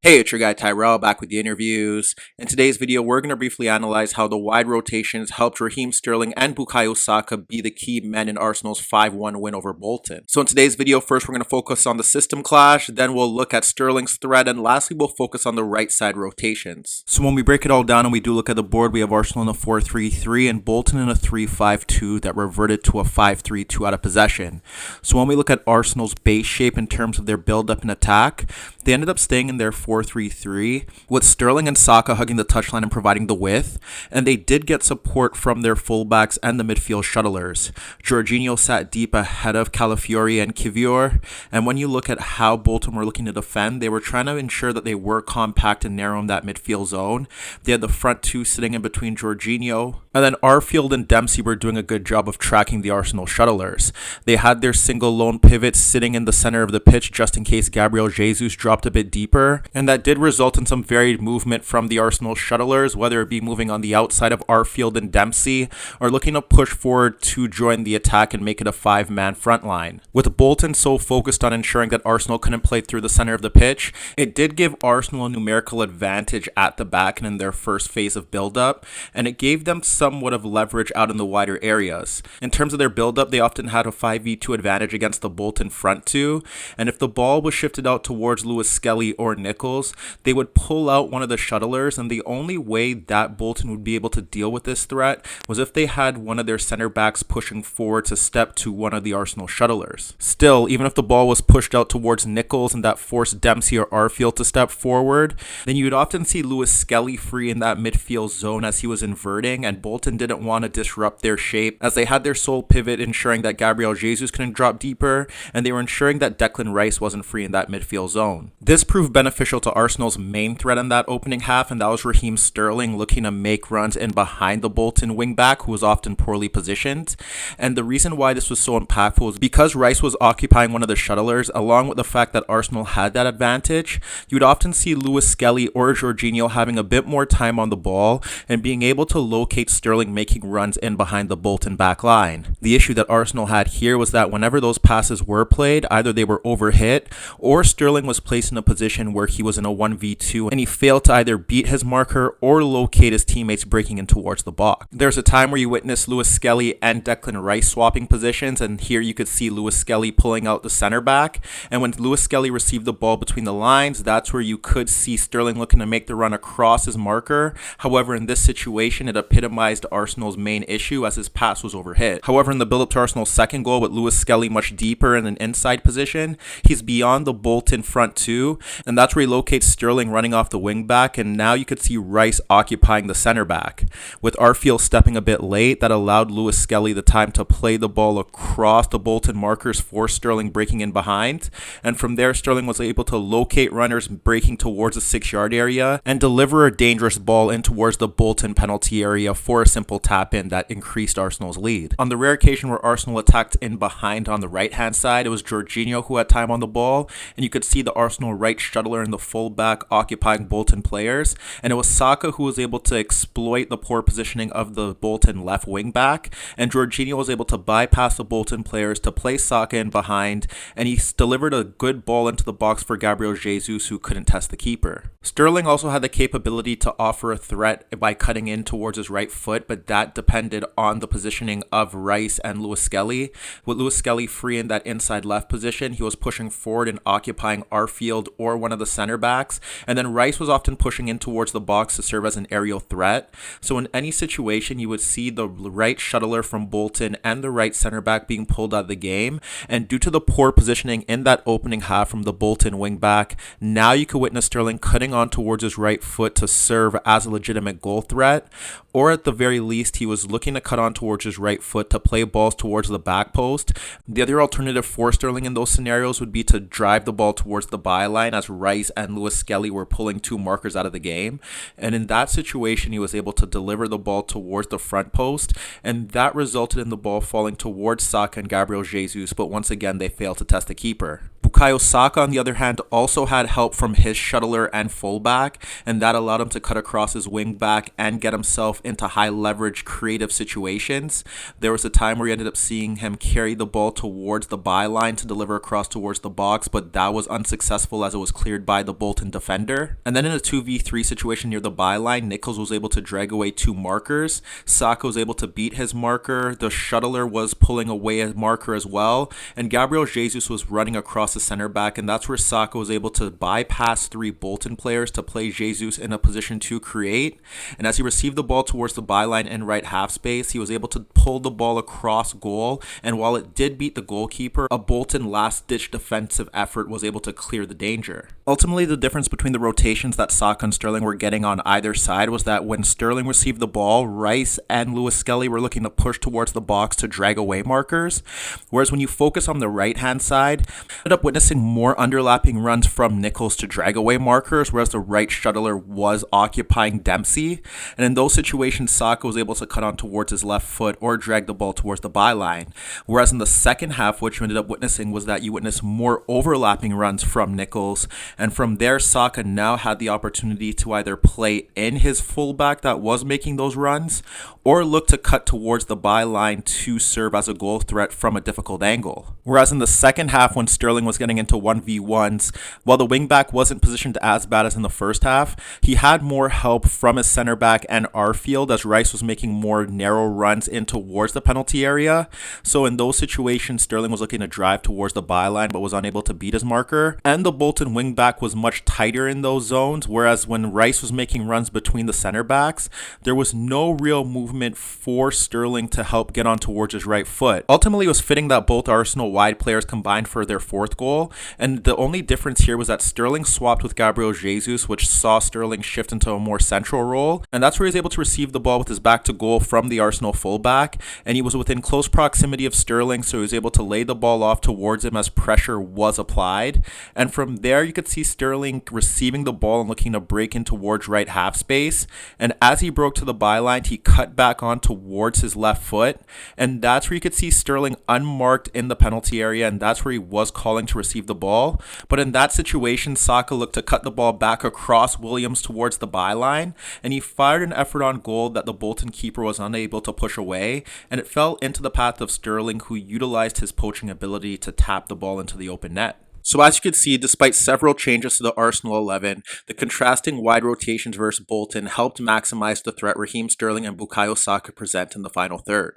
Hey, it's your guy Tyrrell back with the interviews. In today's video, we're going to briefly analyze how the wide rotations helped Raheem Sterling and Bukayo Saka be the key men in Arsenal's 5-1 win over Bolton. So in today's video, first we're going to focus on the system clash, then we'll look at Sterling's threat, and lastly we'll focus on the right side rotations. So when we break it all down and we do look at the board, we have Arsenal in a 4-3-3 and Bolton in a 3-5-2 that reverted to a 5-3-2 out of possession. So when we look at Arsenal's base shape in terms of their build-up and attack, they ended up staying in their 4-3-3 with Sterling and Saka hugging the touchline and providing the width, and they did get support from their fullbacks and the midfield shuttlers. Jorginho sat deep ahead of Calafiori and Kivior, and when you look at how Bolton were looking to defend, they were trying to ensure that they were compact and narrow in that midfield zone. They had the front two sitting in between Jorginho, and then Arfield and Dempsey were doing a good job of tracking the Arsenal shuttlers. They had their single lone pivot sitting in the center of the pitch just in case Gabriel Jesus dropped a bit deeper, and that did result in some varied movement from the Arsenal shuttlers, whether it be moving on the outside of Arfield and Dempsey or looking to push forward to join the attack and make it a 5-man front line. With Bolton so focused on ensuring that Arsenal couldn't play through the center of the pitch, it did give Arsenal a numerical advantage at the back and in their first phase of build-up, and it gave them somewhat of leverage out in the wider areas. In terms of their build-up, they often had a 5v2 advantage against the Bolton front two, and if the ball was shifted out towards Lewis Skelly or Nichols, they would pull out one of the shuttlers, and the only way that Bolton would be able to deal with this threat was if they had one of their center backs pushing forward to step to one of the Arsenal shuttlers. Still, even if the ball was pushed out towards Nichols and that forced Dempsey or Arfield to step forward, then you would often see Lewis Skelly free in that midfield zone as he was inverting, and Bolton didn't want to disrupt their shape as they had their sole pivot ensuring that Gabriel Jesus couldn't drop deeper, and they were ensuring that Declan Rice wasn't free in that midfield zone. This proved beneficial to Arsenal's main threat in that opening half, and that was Raheem Sterling looking to make runs in behind the Bolton wingback, who was often poorly positioned. And the reason why this was so impactful was because Rice was occupying one of the shuttlers, along with the fact that Arsenal had that advantage. You would often see Lewis Skelly or Jorginho having a bit more time on the ball and being able to locate Sterling making runs in behind the Bolton back line. The issue that Arsenal had here was that whenever those passes were played, either they were overhit or Sterling was placed in a position where he was in a 1v2 and he failed to either beat his marker or locate his teammates breaking in towards the box. There's a time where you witnessed Lewis Skelly and Declan Rice swapping positions, and here you could see Lewis Skelly pulling out the center back, and when Lewis Skelly received the ball between the lines, that's where you could see Sterling looking to make the run across his marker. However, in this situation, it epitomized Arsenal's main issue as his pass was overhit. However, in the build-up to Arsenal's second goal, with Lewis Skelly much deeper in an inside position, he's beyond the Bolton front two, and that's where he locates Sterling running off the wing back, and now you could see Rice occupying the center back. With Arfield stepping a bit late, that allowed Lewis Skelly the time to play the ball across the Bolton markers for Sterling breaking in behind, and from there Sterling was able to locate runners breaking towards the 6-yard area and deliver a dangerous ball in towards the Bolton penalty area for a simple tap-in that increased Arsenal's lead. On the rare occasion where Arsenal attacked in behind on the right-hand side, it was Jorginho who had time on the ball, and you could see the Arsenal right shuttler and the fullback occupying Bolton players, and it was Saka who was able to exploit the poor positioning of the Bolton left wing back, and Jorginho was able to bypass the Bolton players to play Saka in behind, and he delivered a good ball into the box for Gabriel Jesus, who couldn't test the keeper. Sterling also had the capability to offer a threat by cutting in towards his right foot, but that depended on the positioning of Rice and Lewis Skelly. With Lewis Skelly free in that inside left position, he was pushing forward and occupying Arfield or one of the center backs, and then Rice was often pushing in towards the box to serve as an aerial threat. So in any situation, you would see the right shuttler from Bolton and the right center back being pulled out of the game, and due to the poor positioning in that opening half from the Bolton wing back, now you could witness Sterling cutting on towards his right foot to serve as a legitimate goal threat, or at the very least he was looking to cut on towards his right foot to play balls towards the back post. The other alternative for Sterling in those scenarios would be to drive the ball towards the byline as Rice and Lewis Skelly were pulling two markers out of the game, and in that situation he was able to deliver the ball towards the front post, and that resulted in the ball falling towards Saka and Gabriel Jesus, but once again they failed to test the keeper. Bukayo Saka, on the other hand, also had help from his shuttler and fullback, and that allowed him to cut across his wing back and get himself into high leverage creative situations. There was a time where you ended up seeing him carry the ball towards the byline to deliver across towards the box, but that was unsuccessful as it was cleared by the Bolton defender. And then in a 2v3 situation near the byline, Nichols was able to drag away two markers. Saka was able to beat his marker. The shuttler was pulling away a marker as well, and Gabriel Jesus was running across the center back, and that's where Saka was able to bypass three Bolton players to play Jesus in a position to create. And as he received the ball towards the byline and right half space, he was able to pull the ball across goal, and while it did beat the goalkeeper, a Bolton last-ditch defensive effort was able to clear the danger. Ultimately, the difference between the rotations that Saka and Sterling were getting on either side was that when Sterling received the ball, Rice and Lewis Skelly were looking to push towards the box to drag away markers, whereas when you focus on the right-hand side, you ended up witnessing more underlapping runs from Nichols to drag away markers, whereas the right shuttler was occupying Dempsey. And in those situations, Saka was able to cut on towards his left foot or drag the ball towards the byline. Whereas in the second half, what you ended up witnessing was that you witnessed more overlapping runs from Nichols. And from there, Saka now had the opportunity to either play in his fullback that was making those runs or look to cut towards the byline to serve as a goal threat from a difficult angle. Whereas in the second half, when Sterling was getting into 1v1s, while the wingback wasn't positioned as bad as in the first half, he had more help from his center back and Arfield as Rice was making more narrow runs in towards the penalty area. So in those situations, Sterling was looking to drive towards the byline but was unable to beat his marker. And the Bolton wingback was much tighter in those zones, whereas when Rice was making runs between the center backs, there was no real movement for Sterling to help get on towards his right foot. Ultimately, it was fitting that both Arsenal wide players combined for their fourth goal, and the only difference here was that Sterling swapped with Gabriel Jesus, which saw Sterling shift into a more central role, and that's where he was able to receive the ball with his back to goal from the Arsenal fullback, and he was within close proximity of Sterling, so he was able to lay the ball off towards him as pressure was applied. And from there, you could see Sterling receiving the ball and looking to break in towards right half space, and as he broke to the byline, he cut back on towards his left foot, and that's where you could see Sterling unmarked in the penalty area, and that's where he was calling to receive the ball. But in that situation, Saka looked to cut the ball back across Williams towards the byline, and he fired an effort on goal that the Bolton keeper was unable to push away, and it fell into the path of Sterling, who utilized his poaching ability to tap the ball into the open net. So as you can see, despite several changes to the Arsenal 11, the contrasting wide rotations versus Bolton helped maximize the threat Raheem Sterling and Bukayo Saka present in the final third.